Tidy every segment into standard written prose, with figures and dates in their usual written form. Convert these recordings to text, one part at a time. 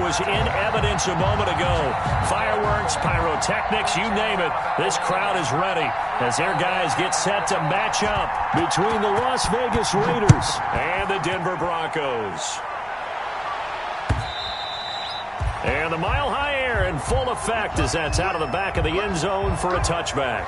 was in evidence a moment ago. Fireworks, pyrotechnics, you name it. This crowd is ready as their guys get set to match up between the Las Vegas Raiders and the Denver Broncos. And the mile-high air in full effect as that's out of the back of the end zone for a touchback.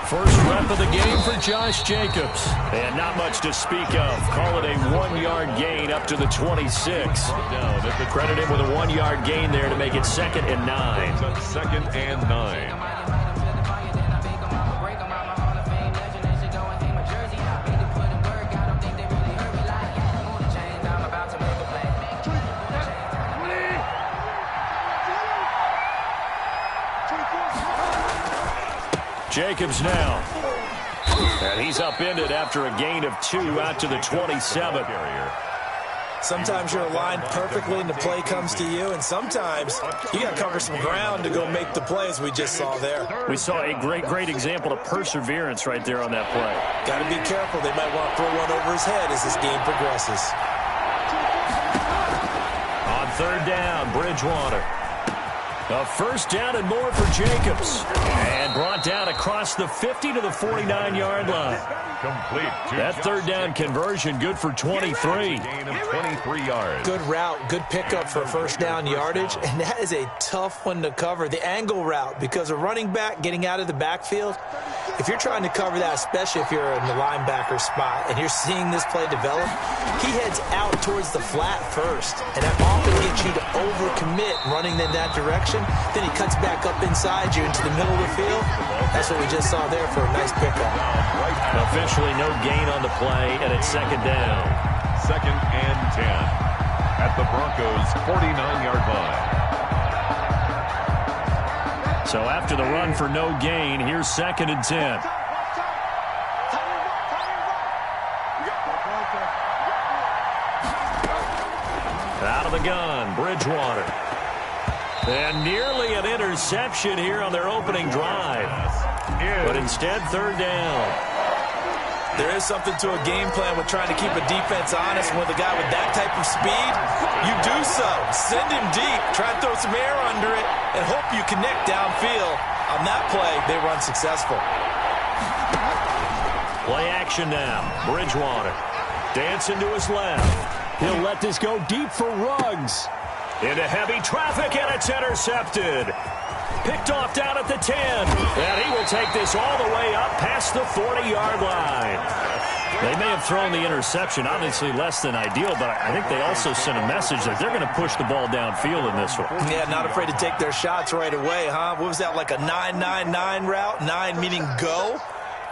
First rep of the game for Josh Jacobs. And not much to speak of. Call it a 1-yard gain up to the 26. Credit him with a 1-yard gain there to make it 2nd and 9. 2nd and 9. Jacobs now. And he's upended after a gain of 2 out to the 27. Sometimes you're aligned perfectly and the play comes to you, and sometimes you got to cover some ground to go make the play, as we just saw there. We saw a great example of perseverance right there on that play. Got to be careful. They might want to throw one over his head as this game progresses. On 3rd down, Bridgewater. A 1st down and more for Jacobs. And brought down across the 50 to the 49-yard line. Complete. That 3rd down conversion good for 23. Gain of 23 yards. Good route, good pickup for 1st down yardage, and that is a tough one to cover. The angle route, because a running back getting out of the backfield, if you're trying to cover that, especially if you're in the linebacker spot and you're seeing this play develop, he heads out towards the flat first, and that often gets you to overcommit running in that direction. Then he cuts back up inside you into the middle of the field. That's what we just saw there for a nice pickup. Officially no gain on the play, and it's 2nd down. 2nd and 10 at the Broncos' 49-yard line. So after the run for no gain, here's 2nd and 10. Out of the gun, Bridgewater. And nearly an interception here on their opening drive. But instead, 3rd down. There is something to a game plan with trying to keep a defense honest. With a guy with that type of speed, you do so. Send him deep, try to throw some air under it, and hope you connect downfield. On that play, they run successful. Play action now. Bridgewater dancing to his left. He'll let this go deep for Ruggs. Into heavy traffic, and it's intercepted. Picked off down at the 10. And he will take this all the way up past the 40-yard line. They may have thrown the interception, obviously less than ideal, but I think they also sent a message that they're going to push the ball downfield in this one. Yeah, not afraid to take their shots right away, huh? What was that, like a 9-9-9 route? 9 meaning go?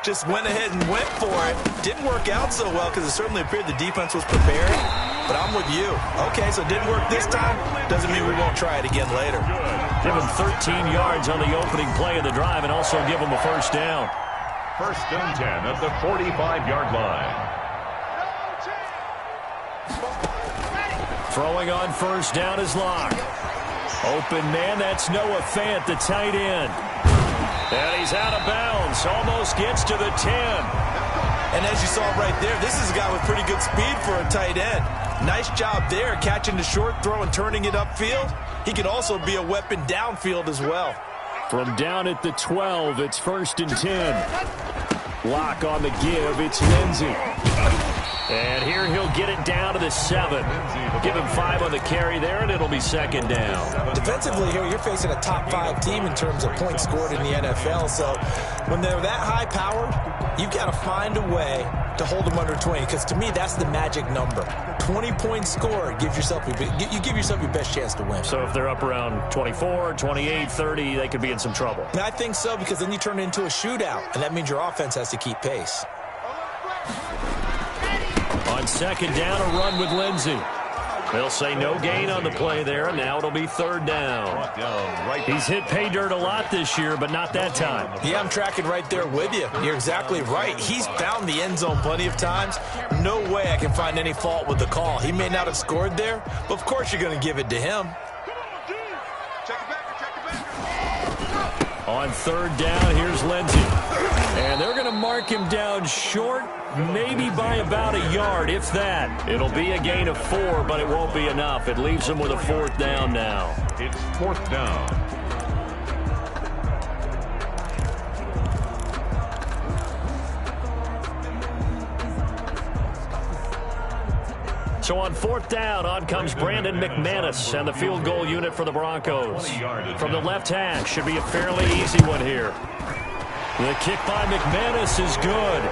Just went ahead and went for it. Didn't work out so well because it certainly appeared the defense was prepared. But I'm with you. Okay, so it didn't work this time. Doesn't mean we won't try it again later. Give him 13 yards on the opening play of the drive and also give him a 1st down. 1st and 10 at the 45-yard line. Throwing on 1st down is Locke. Open man, that's Noah Fant, the tight end. And he's out of bounds. Almost gets to the 10. And as you saw right there, this is a guy with pretty good speed for a tight end. Nice job there, catching the short throw and turning it upfield. He can also be a weapon downfield as well. From down at the 12, it's 1st and 10. Locke on the give, it's Lindsey. And here he'll get it down to the 7. Give him 5 on the carry there, and it'll be second down. Defensively here, you're facing a top 5 team in terms of points scored in the NFL. So when they're that high-powered, you've got to find a way to hold them under 20, because to me, that's the magic number. 20 points scored, you give yourself your best chance to win. So if they're up around 24, 28, 30, they could be in some trouble. And I think so, because then you turn it into a shootout, and that means your offense has to keep pace. On second down, a run with Lindsey. They'll say no gain on the play there, and now it'll be third down. He's hit pay dirt a lot this year, but not that time. Yeah, I'm tracking right there with you. You're exactly right. He's found the end zone plenty of times. No way I can find any fault with the call. He may not have scored there, but of course you're going to give it to him. On third down, here's Lindsey. And they're going to mark him down short, maybe by about a yard, if that. It'll be a gain of 4, but it won't be enough. It leaves him with a fourth down now. It's fourth down. So on fourth down, on comes Brandon McManus and the field goal unit for the Broncos. From the left hash, should be a fairly easy one here. The kick by McManus is good.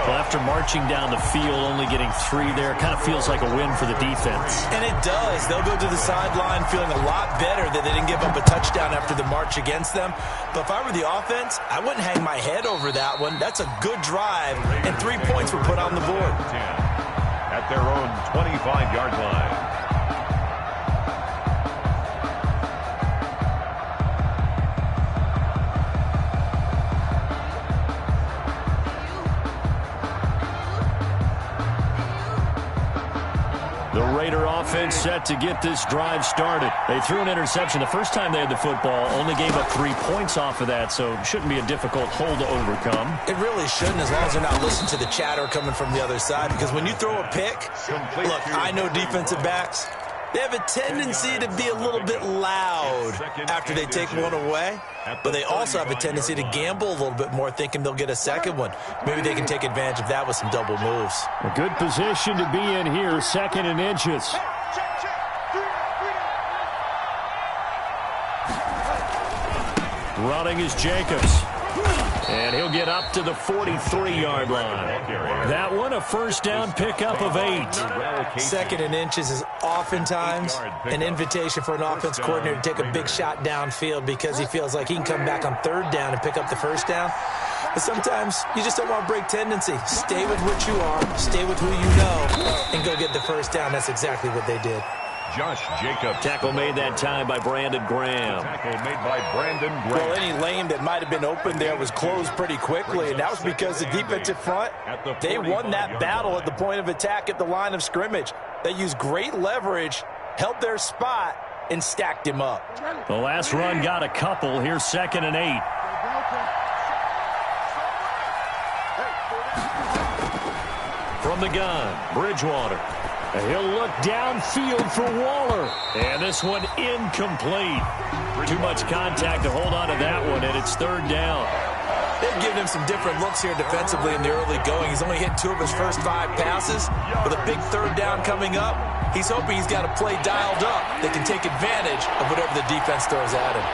Well, after marching down the field, only getting 3 there, kind of feels like a win for the defense. And it does. They'll go to the sideline feeling a lot better that they didn't give up a touchdown after the march against them. But if I were the offense, I wouldn't hang my head over that one. That's a good drive, and 3 points were put on the board. At their own 25-yard line. The Raider offense set to get this drive started. They threw an interception the first time they had the football, only gave up 3 points off of that, so shouldn't be a difficult hole to overcome. It really shouldn't, as long as they're not listening to the chatter coming from the other side, because when you throw a pick, look, I know defensive backs, they have a tendency to be a little bit loud after they take one away, but they also have a tendency to gamble a little bit more, thinking they'll get a second one. Maybe they can take advantage of that with some double moves. A good position to be in here, second and inches. Running is Jacobs. And he'll get up to the 43-yard line. That one, a first down pickup of 8. Second and inches is oftentimes an invitation for an offense coordinator to take a big shot downfield because he feels like he can come back on third down and pick up the first down. But sometimes you just don't want to break tendency. Stay with what you are, stay with who you know, and go get the first down. That's exactly what they did. Josh Jacobs. Tackle made that time by Brandon Graham. Tackle made by Brandon Graham. Well, any lane that might have been open there was closed pretty quickly, and that was because the defensive front, they won that battle at the point of attack at the line of scrimmage. They used great leverage, held their spot, and stacked him up. The last run got a couple. Here's second and 8. From the gun, Bridgewater. He'll look downfield for Waller. And this one incomplete. Too much contact to hold on to that one, and it's third down. They've given him some different looks here defensively in the early going. He's only hit 2 of his first 5 passes. With a big third down coming up, he's hoping he's got a play dialed up that can take advantage of whatever the defense throws at him.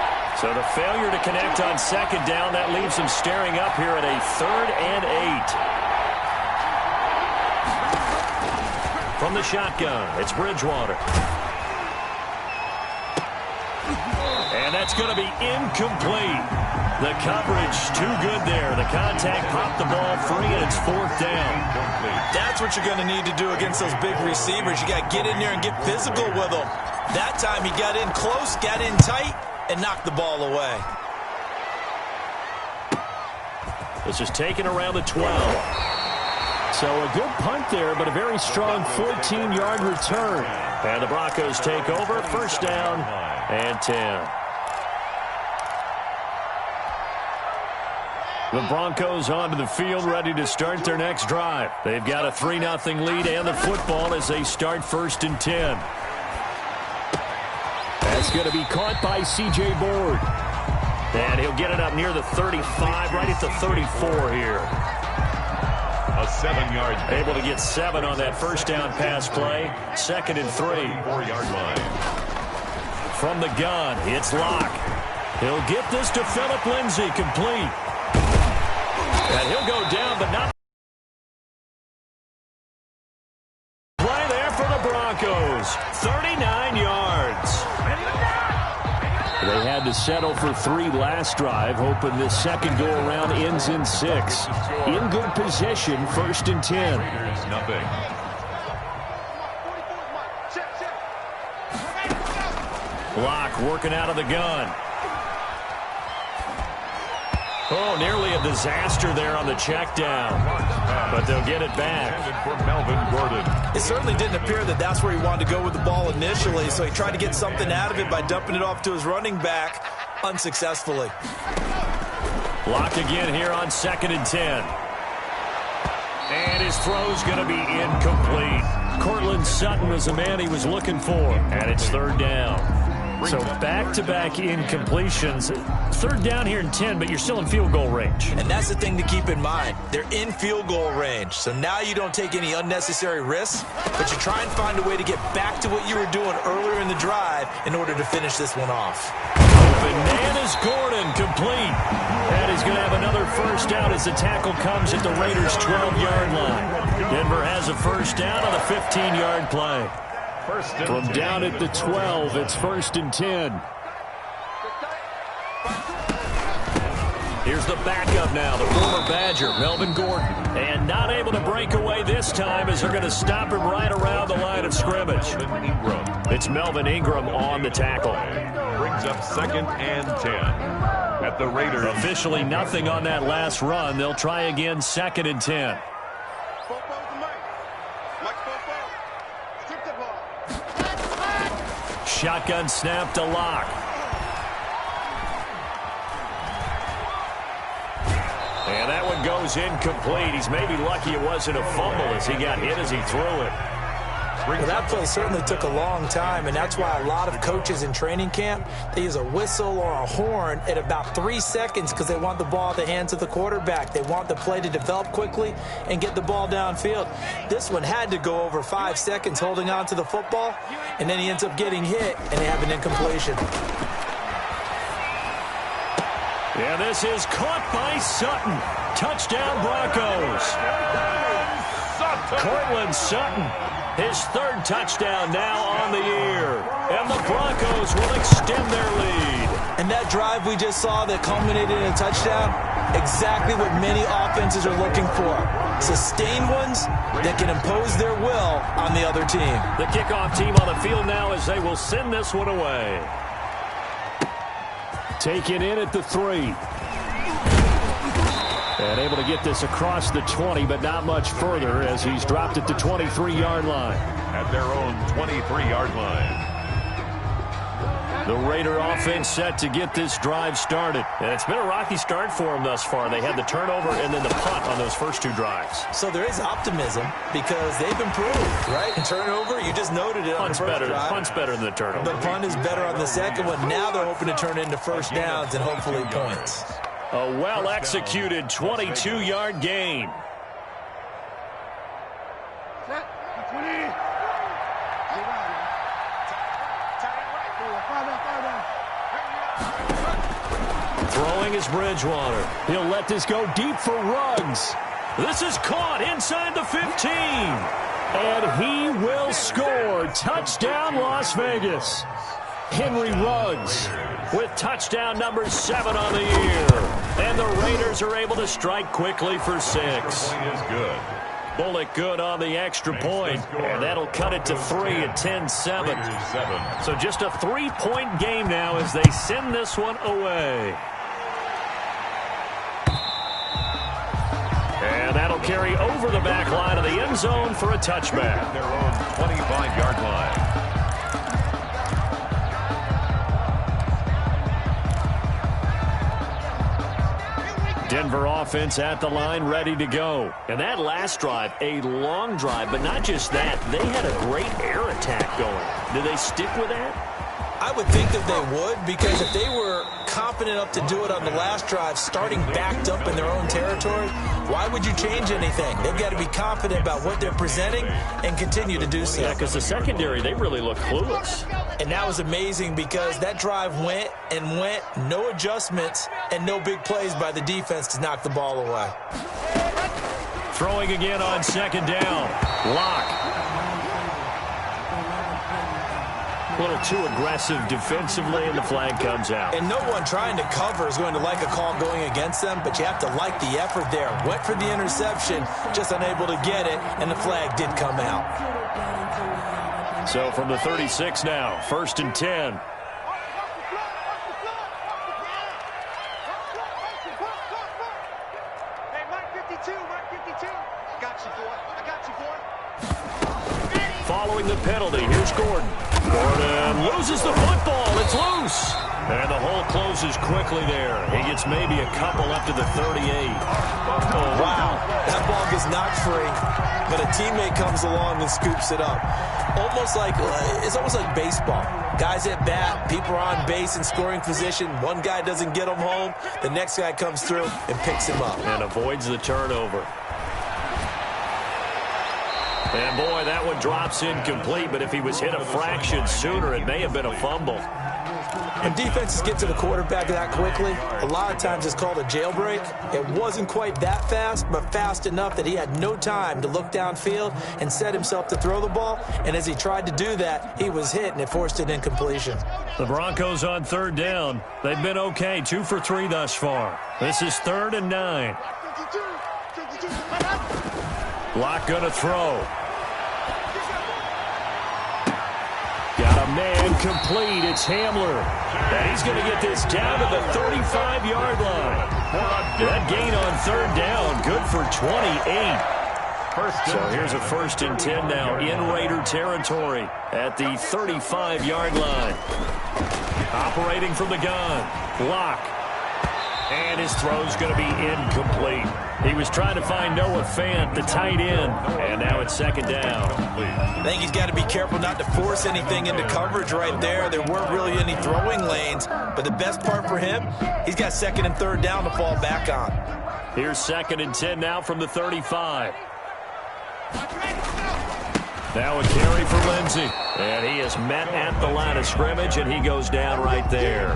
So the failure to connect on second down, that leaves him staring up here at a third and 8. From the shotgun, it's Bridgewater. And that's going to be incomplete. The coverage too good there. The contact popped the ball free, and it's fourth down. That's what you're going to need to do against those big receivers. You got to get in there and get physical with them. That time he got in close, got in tight, and knocked the ball away. This is taken around the 12. So a good punt there, but a very strong 14-yard return. And the Broncos take over, first down and 10. The Broncos onto the field, ready to start their next drive. They've got a 3-0 lead and the football as they start first and 10. That's going to be caught by C.J. Board. And he'll get it up near the 35, right at the 34 here. A 7-yard gain. Able to get 7 on that first down pass play. 2nd and 3. 4-yard line. From the gun, it's Locke. He'll get this to Phillip Lindsay, complete. And he'll go down, but not. Play there for the Broncos. 39 yards. They had to settle for 3 last drive, hoping this second go-around ends in 6. In good position, 1st and 10. Here's nothing. Locke working out of the gun. Oh, nearly a disaster there on the check down. But they'll get it back. For Melvin Gordon. It certainly didn't appear that that's where he wanted to go with the ball initially, so he tried to get something out of it by dumping it off to his running back unsuccessfully. Locke again here on 2nd and 10. And his throw's going to be incomplete. Cortland Sutton was the man he was looking for. And it's 3rd down. So back-to-back incompletions. 3rd down here in 10, but you're still in field goal range. And that's the thing to keep in mind. They're in field goal range. So now you don't take any unnecessary risks, but you try and find a way to get back to what you were doing earlier in the drive in order to finish this one off. Bananas Gordon complete. And he's going to have another first down as the tackle comes at the Raiders' 12-yard line. Denver has a first down on the 15-yard play. From down at the 12, it's 1st and 10. Here's the backup now, the former Badger, Melvin Gordon. And not able to break away this time as they're going to stop him right around the line of scrimmage. It's Melvin Ingram on the tackle. Brings up 2nd and 10. At the Raiders. Officially nothing on that last run. They'll try again 2nd and 10. Shotgun snap to Locke. And that one goes incomplete. He's maybe lucky it wasn't a fumble as he got hit as he threw it. Well, that play certainly took a long time, and that's why a lot of coaches in training camp, they use a whistle or a horn at about 3 seconds because they want the ball at the hands of the quarterback. They want the play to develop quickly and get the ball downfield. This one had to go over 5 seconds holding on to the football, and then he ends up getting hit, and they have an incompletion. Yeah, this is caught by Sutton. Touchdown, Broncos. Cortland Sutton. His 3rd touchdown now on the year. And the Broncos will extend their lead. And that drive we just saw that culminated in a touchdown, exactly what many offenses are looking for. Sustained ones that can impose their will on the other team. The kickoff team on the field now as they will send this one away. Taken in at the 3. And able to get this across the 20, but not much further as he's dropped at the 23-yard line. At their own 23-yard line. The Raider offense set to get this drive started. And it's been a rocky start for them thus far. They had the turnover and then the punt on those first 2 drives. So there is optimism because they've improved, right? And turnover, you just noted it on the first drive. Punt's better than the turnover. The punt is better on the second one. Now they're hoping to turn into first downs and hopefully points. A well-executed 22-yard gain. Throwing is Bridgewater. He'll let this go deep for Ruggs. This is caught inside the 15. And he will score. Touchdown, Las Vegas. Henry Ruggs with touchdown number 7 on the year. And the Raiders are able to strike quickly for 6. Is good. Bullock good on the extra point, and that'll cut it to 3 at 10-7. So just a 3-point game now as they send this one away. And that'll carry over the back line of the end zone for a touchback. Their own 25-yard line. Denver offense at the line, ready to go. And that last drive, a long drive, but not just that. They had a great air attack going. Do they stick with that? I would think that they would, because if they were confident enough to do it on the last drive, starting backed up in their own territory, why would you change anything? They've got to be confident about what they're presenting and continue to do so. Yeah, because the secondary, they really look clueless. And that was amazing because that drive went and went, no adjustments and no big plays by the defense to knock the ball away. Throwing again on second down. Lock. A little too aggressive defensively, and the flag comes out. And no one trying to cover is going to like a call going against them, but you have to like the effort there. Went for the interception, just unable to get it, and the flag did come out. So from the 36 now, 1st and 10. Following the penalty, here's Gordon. Gordon loses the football. It's loose. And the hole closes quickly there. He gets maybe a couple up to the 38. Oh, wow. That ball gets knocked free, but a teammate comes along and scoops it up. It's almost like baseball. Guys at bat, people are on base in scoring position. One guy doesn't get him home. The next guy comes through and picks him up. And avoids the turnover. And, boy, that one drops incomplete, but if he was hit a fraction sooner, it may have been a fumble. When defenses get to the quarterback that quickly, a lot of times it's called a jailbreak. It wasn't quite that fast, but fast enough that he had no time to look downfield and set himself to throw the ball. And as he tried to do that, he was hit, and it forced an incompletion. The Broncos on 3rd down. They've been okay, 2 for 3 thus far. This is 3rd and 9. Lock gonna throw. Got a man complete. It's Hamler. And he's going to get this down to the 35-yard line. That gain on 3rd down, good for 28. So here's a 1st and 10 now in Raider territory at the 35-yard line. Operating from the gun. Lock. And his throw's going to be incomplete. He was trying to find Noah Fant, the tight end, and now it's 2nd down. I think he's got to be careful not to force anything into coverage right there. There weren't really any throwing lanes, but the best part for him, he's got 2nd and 3rd down to fall back on. Here's 2nd and 10 now from the 35. Now a carry for Lindsey. And he is met at the line of scrimmage, and he goes down right there.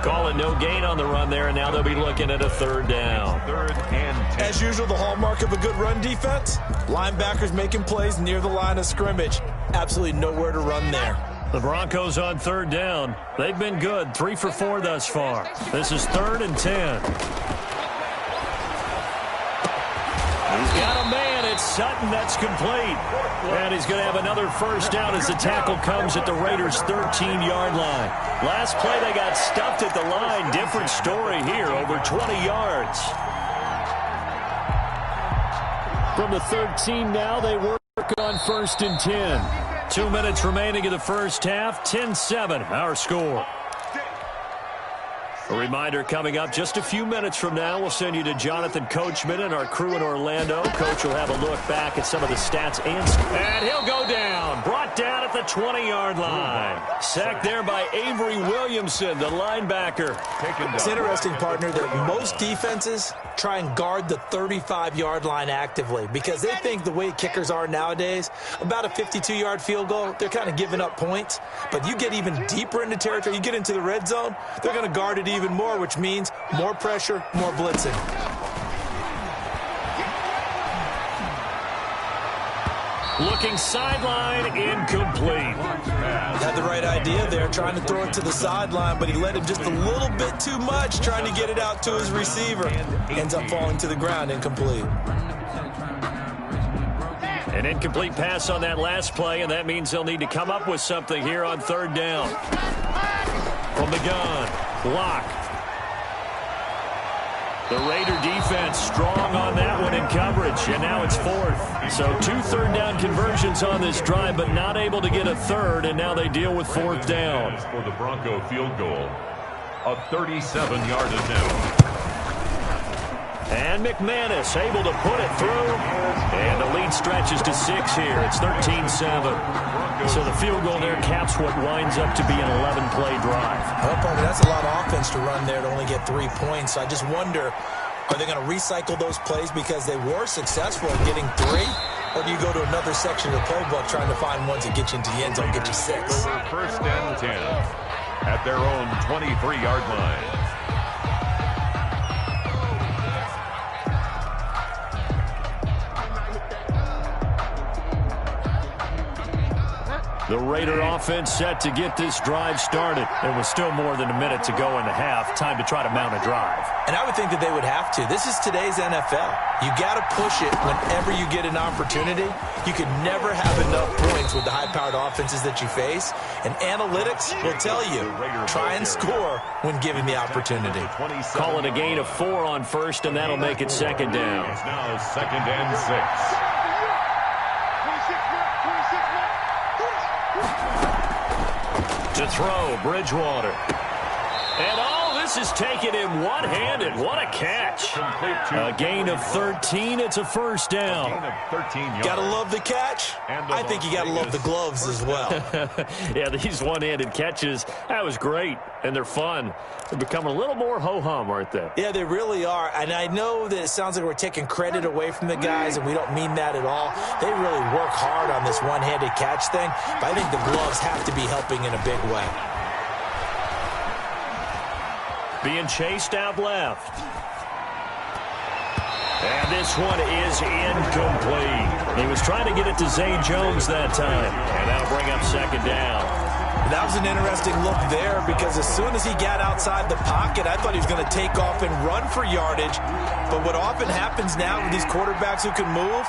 Calling no gain on the run there, and now they'll be looking at a 3rd down. 3rd and 10. As usual, the hallmark of a good run defense, linebackers making plays near the line of scrimmage. Absolutely nowhere to run there. The Broncos on 3rd down. They've been good, 3 for 4 thus far. This is 3rd and 10. He's got a man. It's Sutton. That's complete. And he's going to have another 1st down as the tackle comes at the Raiders' 13-yard line. Last play, they got stuffed at the line. Different story here, over 20 yards. From the 13 now, they work on 1st and 10. 2 minutes remaining in the first half. 10-7, our score. A reminder coming up just a few minutes from now, we'll send you to Jonathan Coachman and our crew in Orlando. Coach will have a look back at some of the stats and he'll go down. Brought down at the 20-yard line. Sacked there by Avery Williamson, the linebacker. It's interesting, partner, that most defenses try and guard the 35-yard line actively because they think the way kickers are nowadays, about a 52-yard field goal, they're kind of giving up points. But you get even deeper into territory, you get into the red zone, they're going to guard it even more, which means more pressure, more blitzing. Looking sideline, incomplete. Had the right idea there, trying to throw it to the sideline, but he let him just a little bit too much, trying to get it out to his receiver. Ends up falling to the ground, incomplete. An incomplete pass on that last play, and that means they'll need to come up with something here on 3rd down. From the gun, Lock. The Raider defense strong on that one in coverage, and now it's 4th. So 2 3rd down conversions on this drive, but not able to get a 3rd, and now they deal with 4th down. For the Bronco field goal, a 37-yard attempt. And McManus able to put it through. And the lead stretches to 6 here. It's 13-7. So the field goal there caps what winds up to be an 11-play drive. Well, Parker, that's a lot of offense to run there to only get 3 points. So I just wonder, are they going to recycle those plays because they were successful at getting 3? Or do you go to another section of the playbook trying to find ones that get you into the end zone, get you 6? First and 10 at their own 23-yard line. The Raider offense set to get this drive started. There was still more than a minute to go in the half. Time to try to mount a drive. And I would think that they would have to. This is today's NFL. You got to push it whenever you get an opportunity. You can never have enough points with the high-powered offenses that you face. And analytics will tell you, try and score when given the opportunity. Call it a gain of 4 on first, and that'll make it second down. It's now second and 6. To throw, Bridgewater. And this is taken in one-handed. What a catch. A gain of 13. It's a first down. Got to love the catch. I think you got to love the gloves as well. Yeah, these one-handed catches, that was great. And they're fun. They're becoming a little more ho-hum, aren't they? Yeah, they really are. And I know that it sounds like we're taking credit away from the guys, and we don't mean that at all. They really work hard on this one-handed catch thing, but I think the gloves have to be helping in a big way. Being chased out left. And this one is incomplete. He was trying to get it to Zay Jones that time. And that'll bring up second down. That was an interesting look there because as soon as he got outside the pocket, I thought he was going to take off and run for yardage. But what often happens now with these quarterbacks who can move,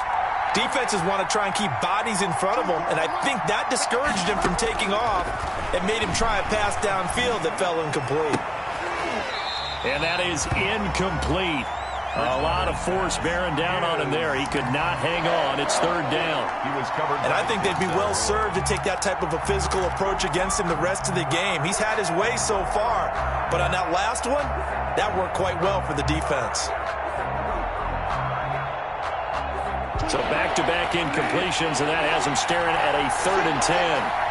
defenses want to try and keep bodies in front of them, and I think that discouraged him from taking off and made him try a pass downfield that fell incomplete. And that is incomplete. A lot of force bearing down on him there. He could not hang on. It's third down. He was covered. And I think they'd be well served to take that type of a physical approach against him the rest of the game. He's had his way so far, but on that last one, that worked quite well for the defense. So back-to-back incompletions, and that has him staring at a 3rd and 10.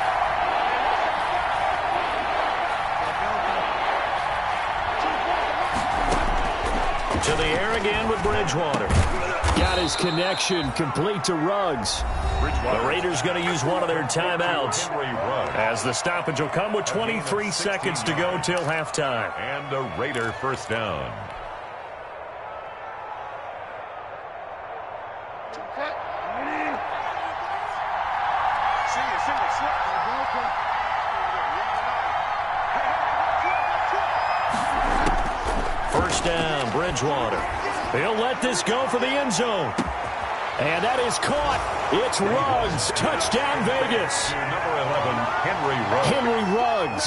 To the air again with Bridgewater. Got his connection complete to Ruggs. The Raiders going to use one of their timeouts as the stoppage will come with 23 seconds to go till halftime. And a Raider first down. First down, Bridgewater. He'll let this go for the end zone. And that is caught. It's Ruggs. Touchdown, Vegas. Number 11, Henry Ruggs. Henry Ruggs.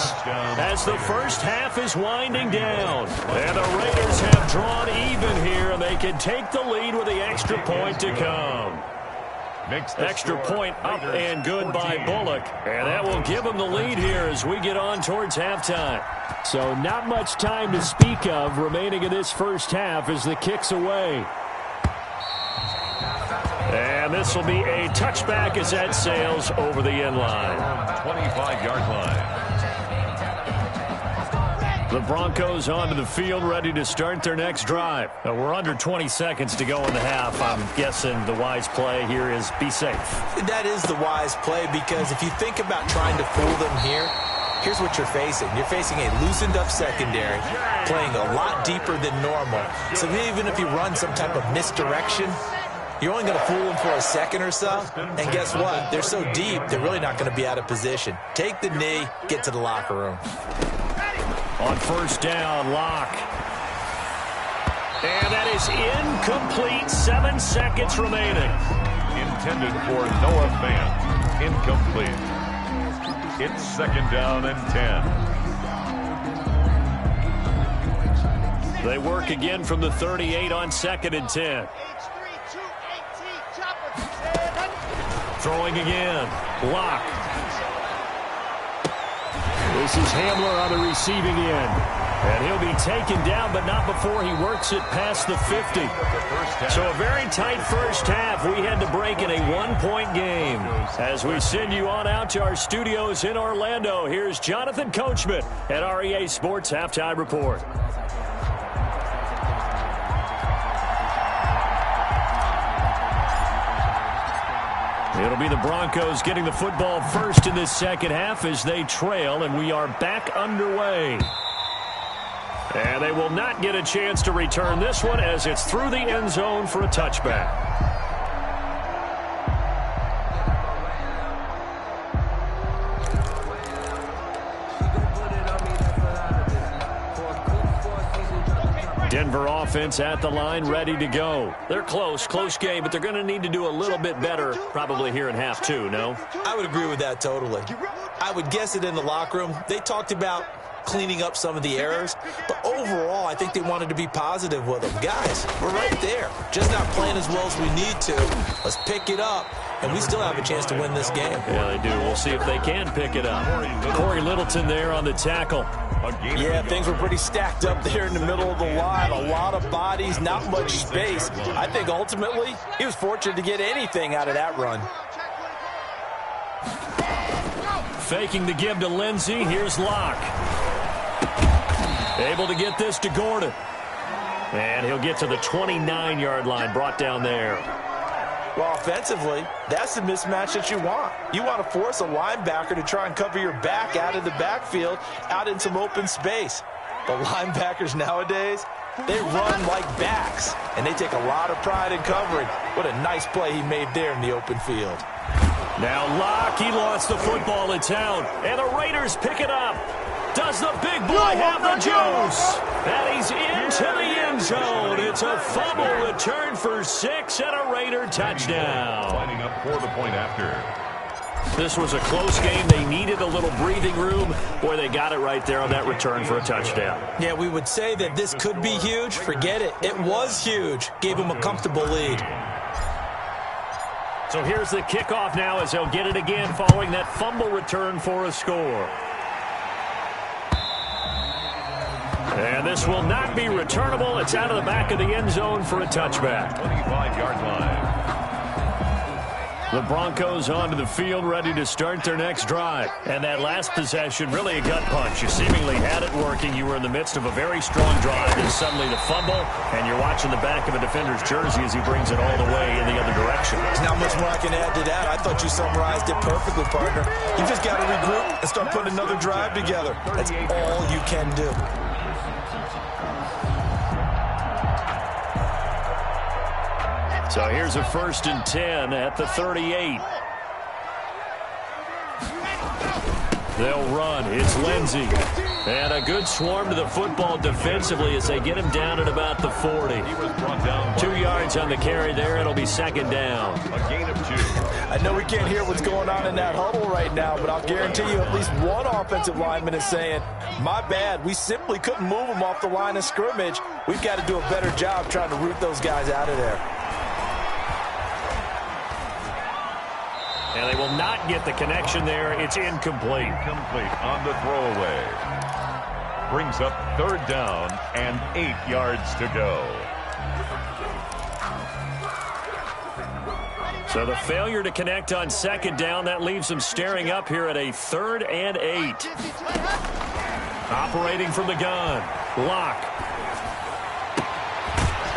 As the first half is winding down. And the Raiders have drawn even here, and they can take the lead with the extra point to come. Extra point up and good by Bullock. And that will give them the lead here as we get on towards halftime. So not much time to speak of remaining in this first half as the kick's away. And this will be a touchback as that sails over the end line. 25-yard line. The Broncos onto the field, ready to start their next drive. We're under 20 seconds to go in the half. I'm guessing the wise play here is be safe. That is the wise play because if you think about trying to fool them here, here's what you're facing. You're facing a loosened-up secondary, playing a lot deeper than normal. So even if you run some type of misdirection, you're only going to fool them for a second or so. And guess what? They're so deep, they're really not going to be out of position. Take the knee, get to the locker room. On first down, Locke. And that is incomplete. 7 seconds remaining. Intended for Noah Fant. Incomplete. It's second down and 10. They work again from the 38 on second and 10. Throwing again. Locke. This is Hamler on the receiving end. And he'll be taken down, but not before he works it past the 50. So a very tight first half. We had to break in a one-point game. As we send you on out to our studios in Orlando, here's Jonathan Coachman at REA Sports Halftime Report. It'll be the Broncos getting the football first in this second half as they trail, and we are back underway. And they will not get a chance to return this one as it's through the end zone for a touchback. Denver offense at the line, ready to go. They're close game, but they're going to need to do a little bit better probably here in half two, no? I would agree with that totally. I would guess it in the locker room. They talked about cleaning up some of the errors, but overall, I think they wanted to be positive with them. Guys, we're right there. Just not playing as well as we need to. Let's pick it up, and we still have a chance to win this game. Yeah, they do. We'll see if they can pick it up. Corey Littleton there on the tackle. Yeah, things were pretty stacked up there in the middle of the line. A lot of bodies, not much space. I think ultimately he was fortunate to get anything out of that run. Faking the give to Lindsey. Here's Locke. Able to get this to Gordon. And he'll get to the 29-yard line, brought down there. Well, offensively, that's the mismatch that you want. You want to force a linebacker to try and cover your back out of the backfield, out in some open space. The linebackers nowadays, they run like backs, and they take a lot of pride in covering. What a nice play he made there in the open field. Now Locke, he lost the football. It's out, and the Raiders pick it up. Does the big boy have the juice? And he's into the end zone. It's a fumble return for 6 and a Raider touchdown. Lining up for the point after. This was a close game. They needed a little breathing room. Boy, they got it right there on that return for a touchdown. Yeah, we would say that this could be huge. Forget it. It was huge. Gave him a comfortable lead. So here's the kickoff now as they'll get it again following that fumble return for a score. And this will not be returnable. It's out of the back of the end zone for a touchback. 25-yard line. The Broncos onto the field, ready to start their next drive. And that last possession, really a gut punch. You seemingly had it working. You were in the midst of a very strong drive, and suddenly the fumble, and you're watching the back of a defender's jersey as he brings it all the way in the other direction. There's not much more I can add to that. I thought you summarized it perfectly, partner. You just got to regroup and start putting another drive together. That's all you can do. So here's a 1st and 10 at the 38. They'll run. It's Lindsey. And a good swarm to the football defensively as they get him down at about the 40. 2 yards on the carry there. It'll be 2nd down. A gain of 2. I know we can't hear what's going on in that huddle right now, but I'll guarantee you at least one offensive lineman is saying, my bad, we simply couldn't move them off the line of scrimmage. We've got to do a better job trying to root those guys out of there. And they will not get the connection there. It's incomplete. Incomplete on the throwaway. Brings up 3rd down and 8 yards to go. So the failure to connect on 2nd down, that leaves them staring up here at a 3rd and 8. Operating from the gun. Locke.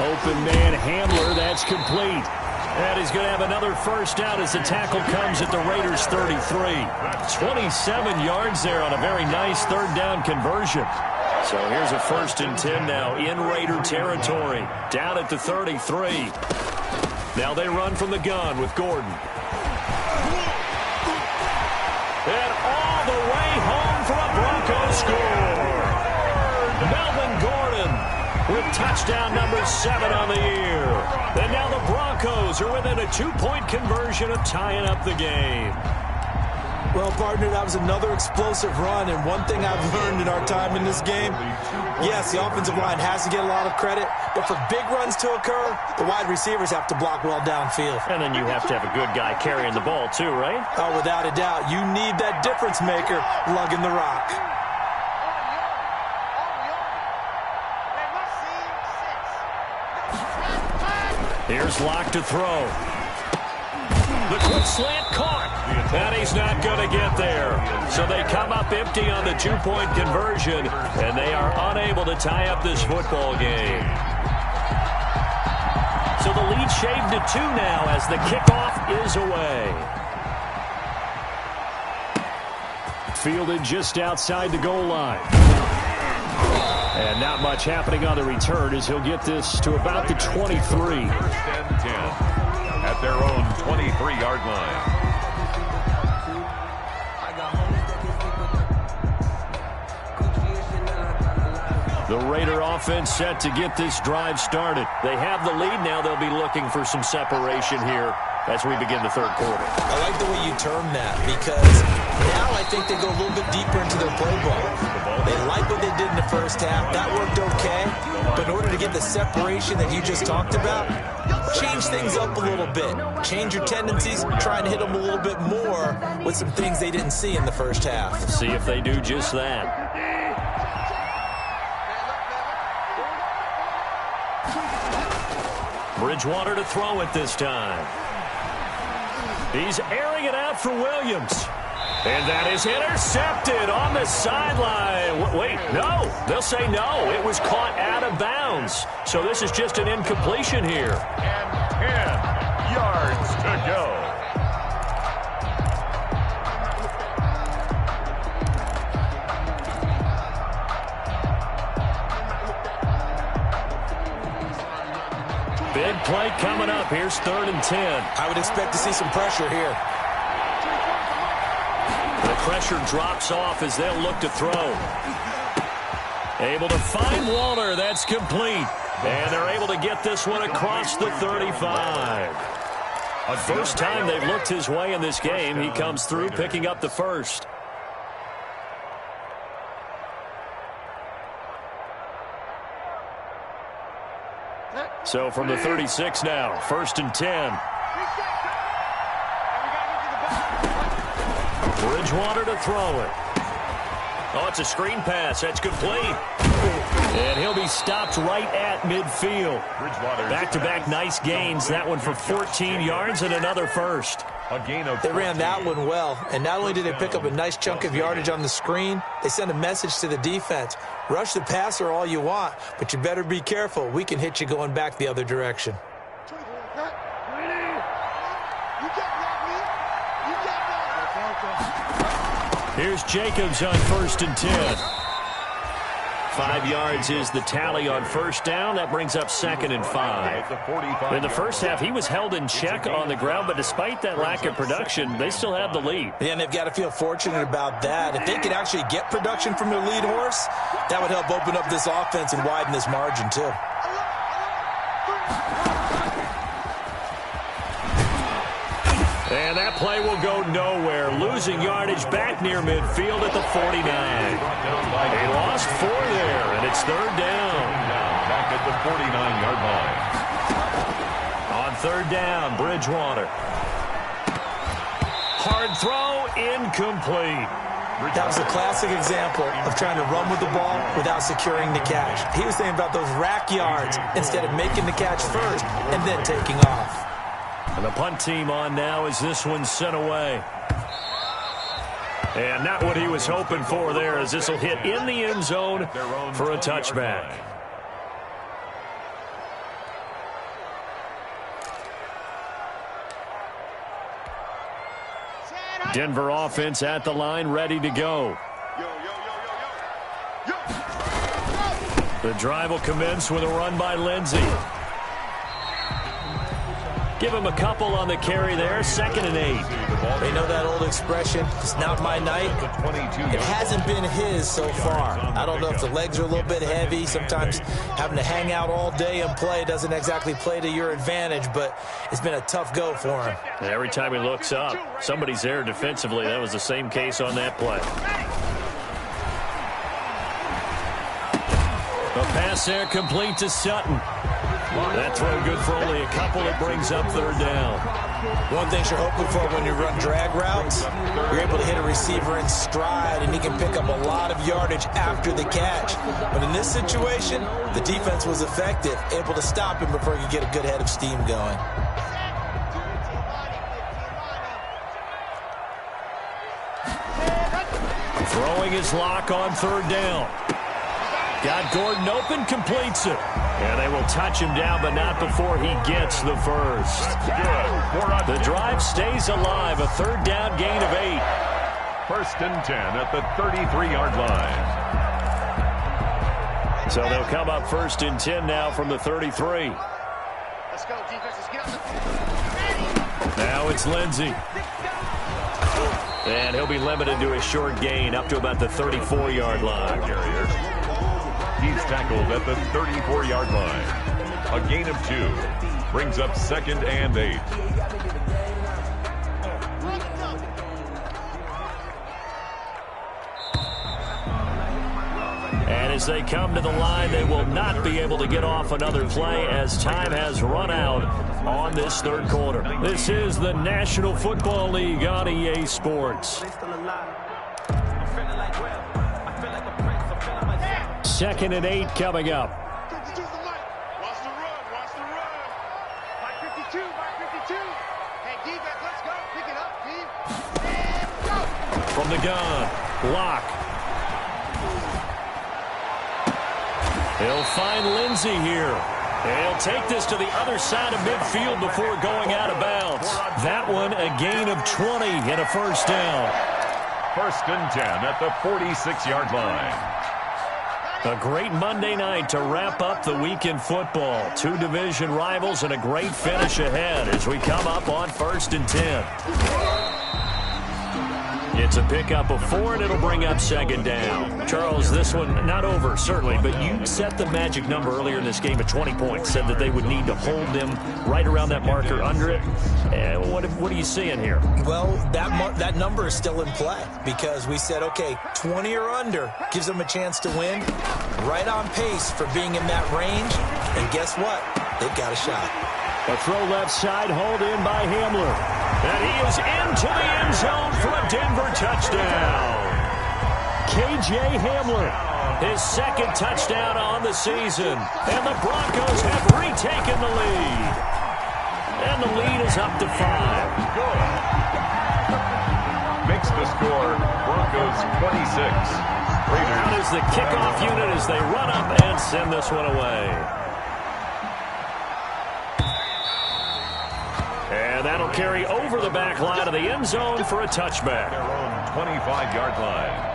Open man Hamler. That's complete. And he's going to have another 1st down as the tackle comes at the Raiders' 33. 27 yards there on a very nice 3rd down conversion. So here's a 1st and 10 now in Raider territory. Down at the 33. Now they run from the gun with Gordon. And all the way home for a Broncos score. Melvin Gordon with touchdown number 7 on the year. And now the Broncos are within a 2-point conversion of tying up the game. Well, partner, that was another explosive run, and one thing I've learned in our time in this game, yes, the offensive line has to get a lot of credit, but for big runs to occur, the wide receivers have to block well downfield. And then you have to have a good guy carrying the ball too, right? Oh, without a doubt. You need that difference maker lugging the rock. Here's Locke to throw. The quick slant caught. And he's not going to get there. So they come up empty on the two-point conversion, and they are unable to tie up this football game. So the lead shaved to 2 now as the kickoff is away. Fielded just outside the goal line. And not much happening on the return as he'll get this to about the 23. First and 10 at their own 23-yard line. The Raider offense set to get this drive started. They have the lead now. They'll be looking for some separation here as we begin the third quarter. I like the way you term that because now I think they go a little bit deeper into their playbook. They like what they did in the first half. That worked okay. But in order to get the separation that you just talked about, change things up a little bit. Change your tendencies, try and hit them a little bit more with some things they didn't see in the first half. See if they do just that. Bridgewater to throw it this time. He's airing it out for Williams. And that is intercepted on the sideline. Wait, no. They'll say no. It was caught out of bounds. So this is just an incompletion here. And 10 yards to go. Big play coming up. Here's 3rd and 10. I would expect to see some pressure here. The pressure drops off as they'll look to throw. Able to find Walter. That's complete. And they're able to get this one across the 35. First time they've looked his way in this game. He comes through picking up the first. So from the 36 now, 1st and 10. Bridgewater to throw it. Oh, it's a screen pass. That's complete. And he'll be stopped right at midfield. Back-to-back nice gains. That one for 14 yards and another first. They ran that one well, and not only did they pick up a nice chunk of yardage on the screen, they sent a message to the defense. Rush the passer all you want, but you better be careful. We can hit you going back the other direction. Here's Jacobs on 1st and 10. 5 yards is the tally on first down. That brings up 2nd and 5. In the first half, he was held in check on the ground, but despite that lack of production, they still have the lead. Yeah, and they've got to feel fortunate about that. If they could actually get production from their lead horse, that would help open up this offense and widen this margin, too. And that play will go nowhere. Losing yardage back near midfield at the 49. They lost 4 there, and it's 3rd down. Back at the 49-yard line. On 3rd down, Bridgewater. Hard throw, incomplete. That was a classic example of trying to run with the ball without securing the catch. He was thinking about those rack yards instead of making the catch first and then taking off. And the punt team on now as this one's sent away. And not what he was hoping for there as this will hit in the end zone for a touchback. Denver offense at the line, ready to go. The drive will commence with a run by Lindsey. Give him a couple on the carry there. 2nd and 8. They know that old expression, it's not my night. It hasn't been his so far. I don't know if the legs are a little bit heavy. Sometimes having to hang out all day and play doesn't exactly play to your advantage, but it's been a tough go for him. And every time he looks up, somebody's there defensively. That was the same case on that play. A pass there complete to Sutton. That throw good for only a couple. It brings up third down. One thing you're hoping for when you run drag routes, you're able to hit a receiver in stride, and he can pick up a lot of yardage after the catch. But in this situation, the defense was effective, able to stop him before he could get a good head of steam going. Throwing his lock on third down. Got Gordon open, completes it. And they will touch him down, but not before he gets the first. The drive stays alive. A third down gain of 8. 1st and 10 at the 33-yard line. So they'll come up 1st and 10 now from the 33. Let's go, defenses. Get on the... Now it's Lindsey. And he'll be limited to a short gain up to about the 34-yard line. He's tackled at the 34-yard line. A gain of 2. Brings up 2nd and 8. And as they come to the line, they will not be able to get off another play as time has run out on this third quarter. This is the National Football League on EA Sports. 2nd and 8 coming up. Watch the run. Watch the run. Mike 52. Hey, defense, let's go. Pick it up, D. And go. From the gun, Locke. He'll find Lindsey here. He'll take this to the other side of midfield before going out of bounds. That one a gain of 20 and a first down. 1st and 10 at the 46-yard line. A great Monday night to wrap up the week in football. 2 division rivals and a great finish ahead as we come up on 1st and 10. It's a pickup of 4, and it'll bring up 2nd down. Charles, this one not over, certainly, but you set the magic number earlier in this game at 20 points, said that they would need to hold them right around that marker under it. What are you seeing here? Well, that number is still in play because we said, okay, 20 or under gives them a chance to win. Right on pace for being in that range. And guess what? They've got a shot. A throw left side, hauled in by Hamler. And he is into the end zone for a Denver touchdown. K.J. Hamler, his 2nd touchdown on the season. And the Broncos have retaken the lead. And the lead is up to 5. Makes the score Broncos 26. Out is the kickoff unit as they run up and send this one away. And that'll carry over the back line of the end zone for a touchback. Their own 25-yard line.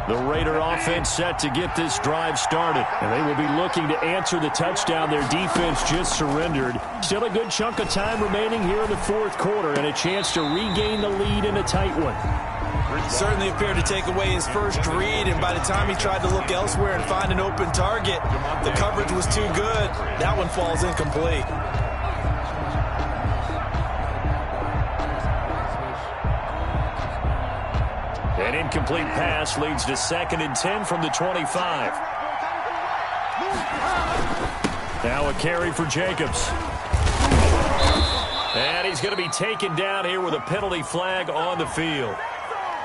The Raider offense set to get this drive started. And they will be looking to answer the touchdown their defense just surrendered. Still a good chunk of time remaining here in the 4th quarter and a chance to regain the lead in a tight one. Certainly appeared to take away his first read, and by the time he tried to look elsewhere and find an open target, the coverage was too good. That one falls incomplete. An incomplete pass leads to 2nd and 10 from the 25. Now a carry for Jacobs. And he's going to be taken down here with a penalty flag on the field.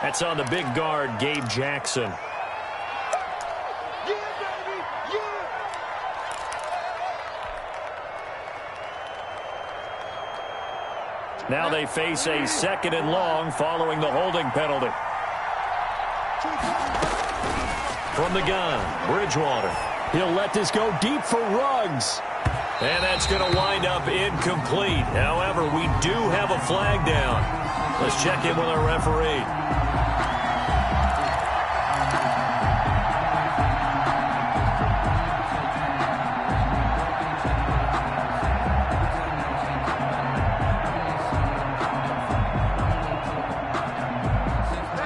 That's on the big guard, Gabe Jackson. Now they face a 2nd and long following the holding penalty. From the gun, Bridgewater. He'll let this go deep for Ruggs. And that's going to wind up incomplete. However, we do have a flag down. Let's check in with our referee.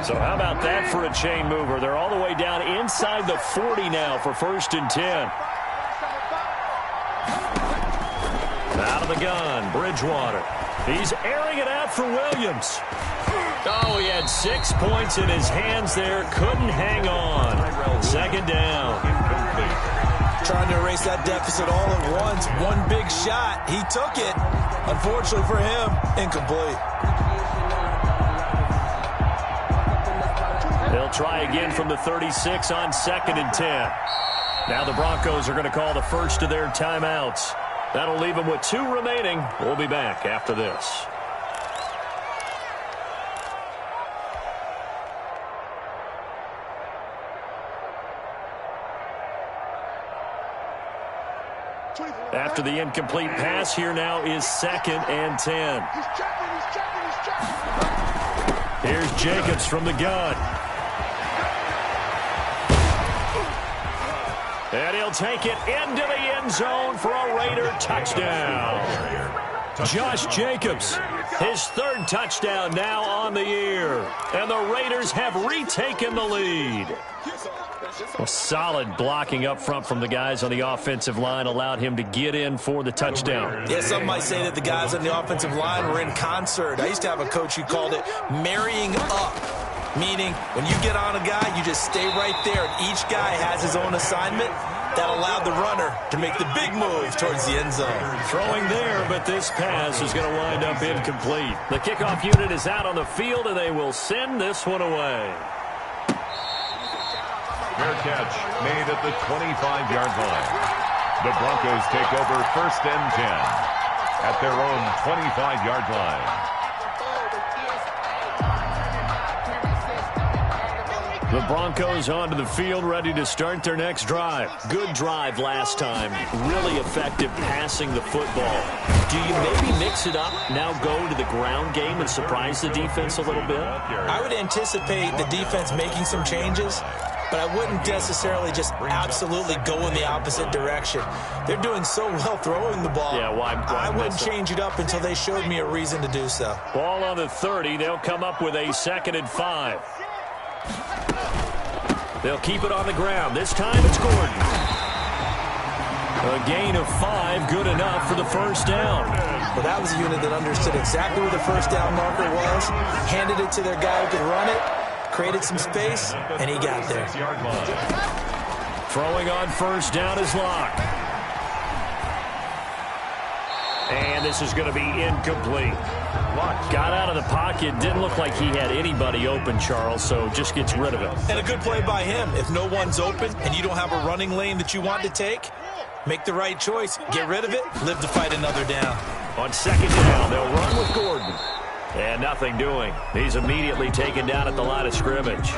So how about that for a chain mover? They're all the way down inside the 40 now for 1st and 10. Out of the gun, Bridgewater. He's airing it out for Williams. Oh, he had 6 points in his hands there. Couldn't hang on. Second down. Trying to erase that deficit all at once. One big shot. He took it. Unfortunately for him, incomplete. They'll try again from the 36 on 2nd and 10. Now the Broncos are going to call the first of their timeouts. That'll leave them with 2 remaining. We'll be back after this. After the incomplete pass, here now is 2nd and 10. Here's Jacobs from the gun. And he'll take it into the end zone for a Raider touchdown. Josh Jacobs, his 3rd touchdown now on the year. And the Raiders have retaken the lead. Well, solid blocking up front from the guys on the offensive line allowed him to get in for the touchdown. Yeah, some might say that the guys on the offensive line were in concert. I used to have a coach who called it marrying up, meaning when you get on a guy, you just stay right there, and each guy has his own assignment. That allowed the runner to make the big move towards the end zone. Throwing there, but this pass is going to wind up incomplete. The kickoff unit is out on the field, and they will send this one away. Fair catch made at the 25-yard line. The Broncos take over 1st and 10 at their own 25-yard line. The Broncos onto the field, ready to start their next drive. Good drive last time. Really effective passing the football. Do you maybe mix it up, now go to the ground game and surprise the defense a little bit? I would anticipate the defense making some changes, but I wouldn't necessarily just absolutely go in the opposite direction. They're doing so well throwing the ball. Yeah, why I wouldn't change it up until they showed me a reason to do so. Ball on the 30. They'll come up with a 2nd and 5. They'll keep it on the ground. This time it's Gordon. A gain of 5, good enough for the first down. Well, that was a unit that understood exactly where the first down marker was, handed it to their guy who could run it, created some space, and he got there. Throwing on first down is Locke. And this is going to be incomplete. Locke got out of the pocket. Didn't look like he had anybody open, Charles, so just gets rid of it. And a good play by him. If no one's open and you don't have a running lane that you want to take, make the right choice. Get rid of it. Live to fight another down. On 2nd down, they'll run with Gordon. And nothing doing. He's immediately taken down at the line of scrimmage.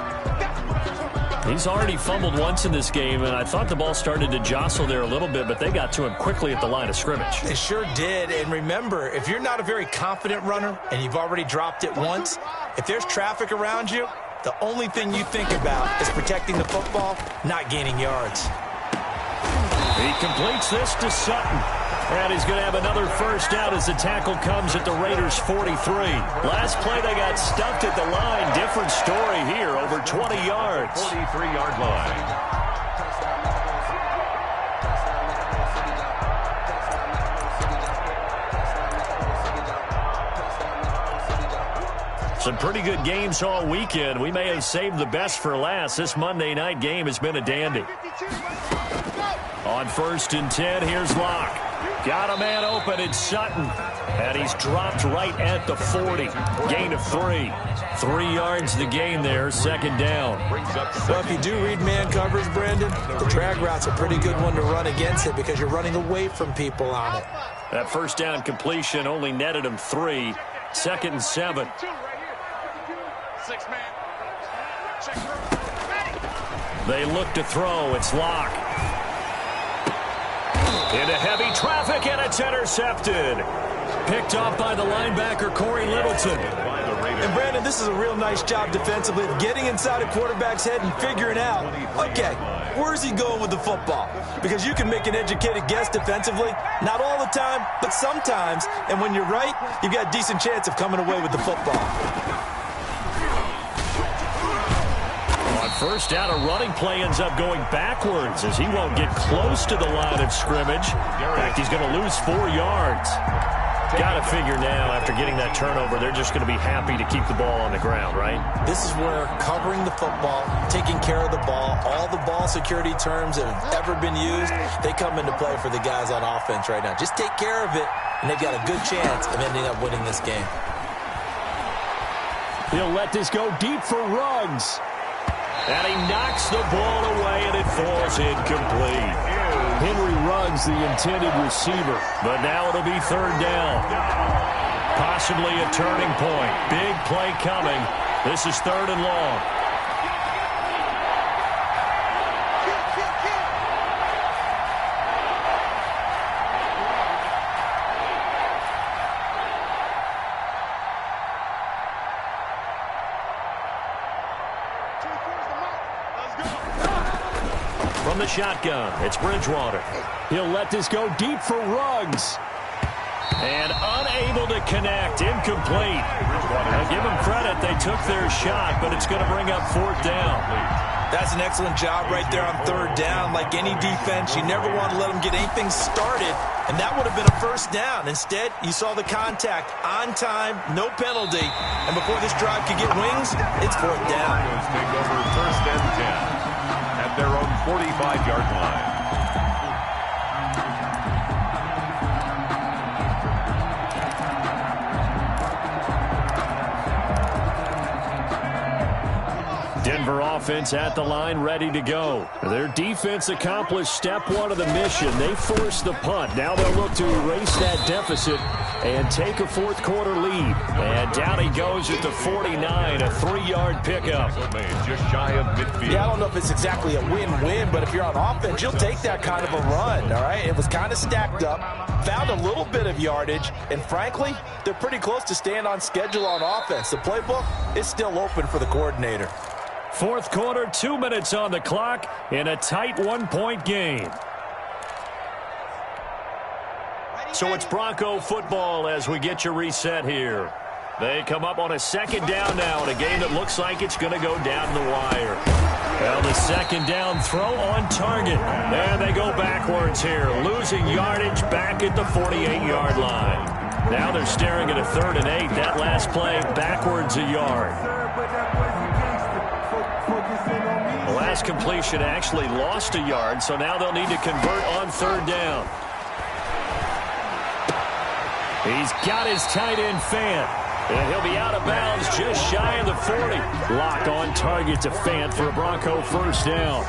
He's already fumbled once in this game, and I thought the ball started to jostle there a little bit, but they got to him quickly at the line of scrimmage. They sure did. And remember, if you're not a very confident runner and you've already dropped it once, if there's traffic around you, the only thing you think about is protecting the football, not gaining yards. He completes this to Sutton. And he's going to have another first down as the tackle comes at the Raiders' 43. Last play, they got stuffed at the line. Different story here, over 20 yards. 43-yard line. Some pretty good games all weekend. We may have saved the best for last. This Monday night game has been a dandy. On 1st and 10, here's Locke. Got a man open, it's Sutton. And he's dropped right at the 40. Gain of 3. 3 yards the gain there, 2nd down. Well, if you do read man coverage, Brandon, the drag route's a pretty good one to run against it because you're running away from people on it. That first down completion only netted him 3. 2nd and 7. 6 man. They look to throw. It's Locke. Into heavy traffic, and it's intercepted. Picked off by the linebacker, Corey Littleton. And, Brandon, this is a real nice job defensively of getting inside a quarterback's head and figuring out, okay, where's he going with the football? Because you can make an educated guess defensively. Not all the time, but sometimes. And when you're right, you've got a decent chance of coming away with the football. First down, a running play ends up going backwards as he won't get close to the line of scrimmage. In fact, he's going to lose 4 yards. Got to figure now, after getting that turnover, they're just going to be happy to keep the ball on the ground, right? This is where covering the football, taking care of the ball, all the ball security terms that have ever been used, they come into play for the guys on offense right now. Just take care of it, and they've got a good chance of ending up winning this game. He'll let this go deep for Ruggs. And he knocks the ball away, and it falls incomplete. Henry Ruggs, the intended receiver. But now it'll be third down. Possibly a turning point. Big play coming. This is third and long. From the shotgun, it's Bridgewater. He'll let this go deep for Ruggs. And unable to connect, incomplete. Now give them credit, they took their shot, but it's going to bring up fourth down. That's an excellent job right there on third down. Like any defense, you never want to let them get anything started, and that would have been a first down. Instead, you saw the contact on time, no penalty, and before this drive could get wings, it's fourth down. Take over first and 10 at their own 45-yard line. Denver offense at the line, ready to go. Their defense accomplished step one of the mission. They forced the punt. Now they'll look to erase that deficit and take a fourth quarter lead. And down he goes at the 49, a 3-yard pickup. Just shy of midfield. Yeah, I don't know if it's exactly a win-win, but if you're on offense, you'll take that kind of a run, all right? It was kind of stacked up, found a little bit of yardage, and frankly, they're pretty close to staying on schedule on offense. The playbook is still open for the coordinator. Fourth quarter, 2 minutes on the clock in a tight one-point game. So it's Bronco football as we get you reset here. They come up on a second down now in a game that looks like it's going to go down the wire. Well, the second down throw on target. And they go backwards here, losing yardage back at the 48-yard line. Now they're staring at a 3rd and 8. That last play, backwards a yard. The last completion actually lost a yard, so now they'll need to convert on 3rd down. He's got his tight end Fant, and he'll be out of bounds just shy of the 40. Locked on target to Fant for a Bronco first down.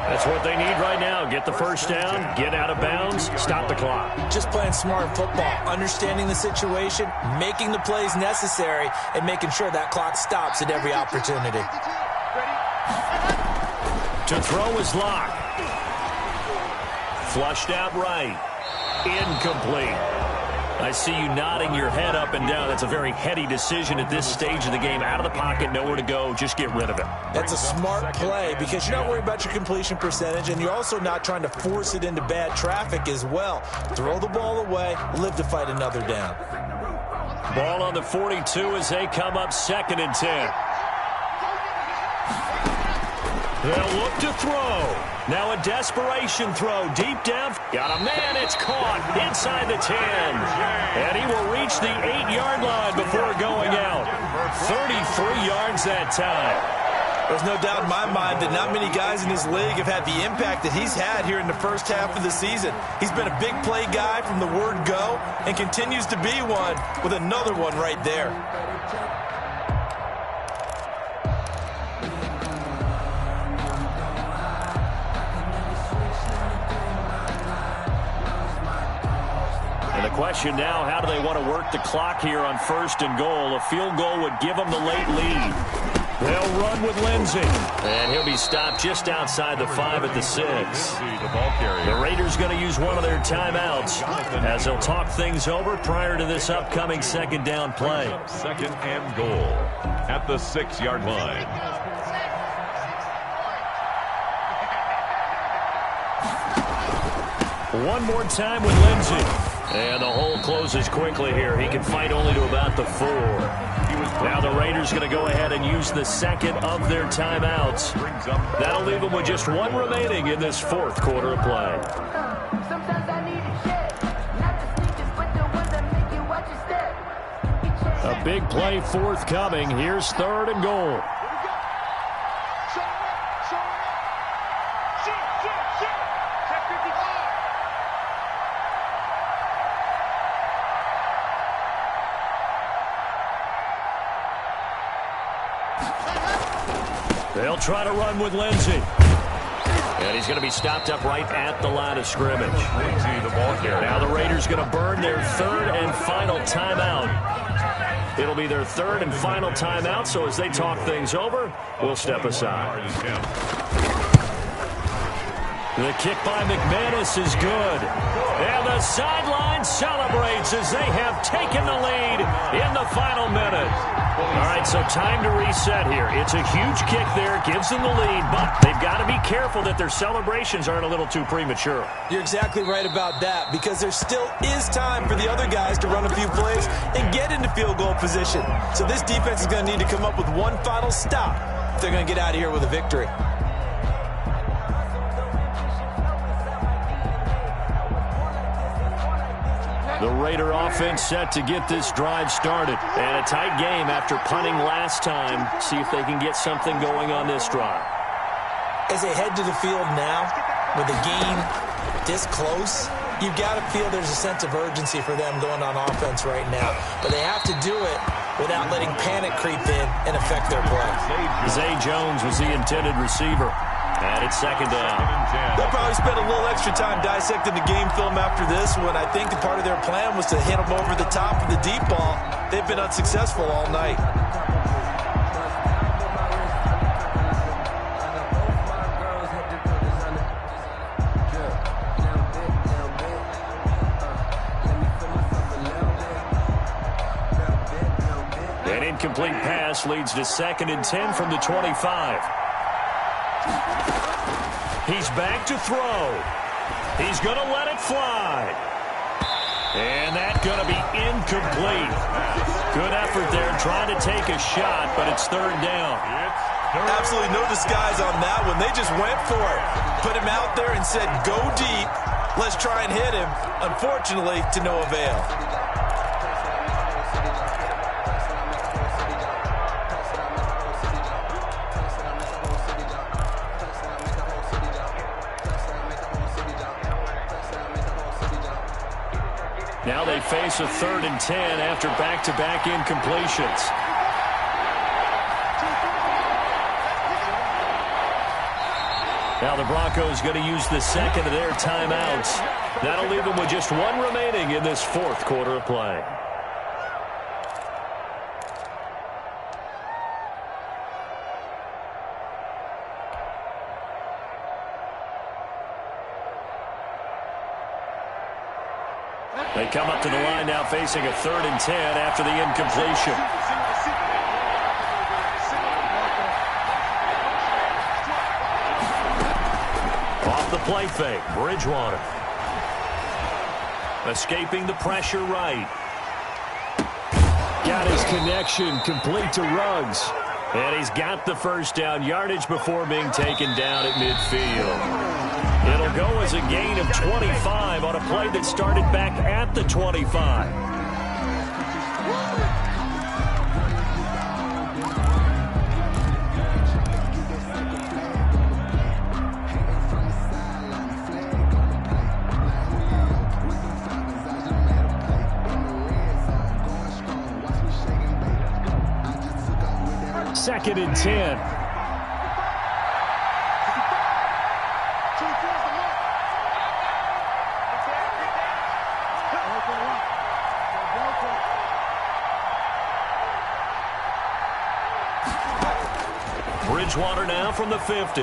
That's what they need right now. Get the first down, get out of bounds, stop the clock. Just playing smart football, understanding the situation, making the plays necessary, and making sure that clock stops at every opportunity. To throw is locked. Flushed out right. Incomplete. I see you nodding your head up and down. That's a very heady decision at this stage of the game. Out of the pocket, nowhere to go. Just get rid of it. That's a smart play because you're not worried about your completion percentage, and you're also not trying to force it into bad traffic as well. Throw the ball away, live to fight another down. Ball on the 42 as they come up 2nd and 10. They'll look to throw. Now a desperation throw deep down. Got a man. It's caught inside the 10. And he will reach the 8-yard line before going out. 33 yards that time. There's no doubt in my mind that not many guys in this league have had the impact that he's had here in the first half of the season. He's been a big play guy from the word go and continues to be one with another one right there. And the question now, how do they want to work the clock here on 1st and goal? A field goal would give them the late lead. They'll run with Lindsey. And he'll be stopped just outside the 5 at the 6. The Raiders going to use one of their timeouts as they'll talk things over prior to this upcoming 2nd down play. 2nd and goal at the 6-yard line. One more time with Lindsey. And the hole closes quickly here. He can fight only to about the 4. Now the Raiders going to go ahead and use the 2nd of their timeouts. That'll leave them with just one remaining in this 4th quarter of play. A big play forthcoming. Here's 3rd and goal. They'll try to run with Lindsey. And he's going to be stopped up right at the line of scrimmage. Now the Raiders going to burn their 3rd and final timeout. It'll be their 3rd and final timeout, so as they talk things over, we'll step aside. The kick by McManus is good. And the sideline celebrates as they have taken the lead in the final minute. All right, so time to reset here. It's a huge kick there, gives them the lead, but they've got to be careful that their celebrations aren't a little too premature. You're exactly right about that, because there still is time for the other guys to run a few plays and get into field goal position. So this defense is going to need to come up with one final stop if they're going to get out of here with a victory. The Raider offense set to get this drive started. And a tight game after punting last time. See if they can get something going on this drive. As they head to the field now, with the game this close, you've got to feel there's a sense of urgency for them going on offense right now. But they have to do it without letting panic creep in and affect their play. Zay Jones was the intended receiver. And it's 2nd down. They'll probably spend a little extra time dissecting the game film after this one. I think the part of their plan was to hit them over the top of the deep ball. They've been unsuccessful all night. An incomplete pass leads to 2nd and 10 from the 25. He's back to throw. He's going to let it fly. And that's going to be incomplete. Good effort there trying to take a shot, but it's 3rd down. Absolutely no disguise on that one. They just went for it. Put him out there and said, go deep. Let's try and hit him. Unfortunately, to no avail. Now they face a 3rd and 10 after back-to-back incompletions. Now the Broncos going to use the 2nd of their timeouts. That'll leave them with just 1 remaining in this 4th quarter of play. They come up to the line now facing a 3rd and 10 after the incompletion. Off the play fake, Bridgewater. Escaping the pressure right. Got his connection complete to Ruggs. And he's got the 1st down yardage before being taken down at midfield. It'll go as a gain of 25 on a play that started back at the 25. Second and 10. Bridgewater now from the 50.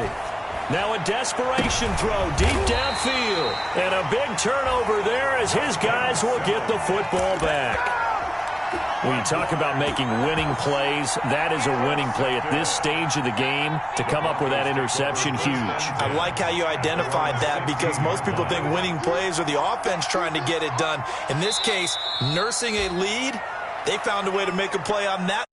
Now a desperation throw deep downfield. And a big turnover there as his guys will get the football back. When you talk about making winning plays, that is a winning play at this stage of the game. To come up with that interception, huge. I like how you identified that, because most people think winning plays are the offense trying to get it done. In this case, nursing a lead, they found a way to make a play on that.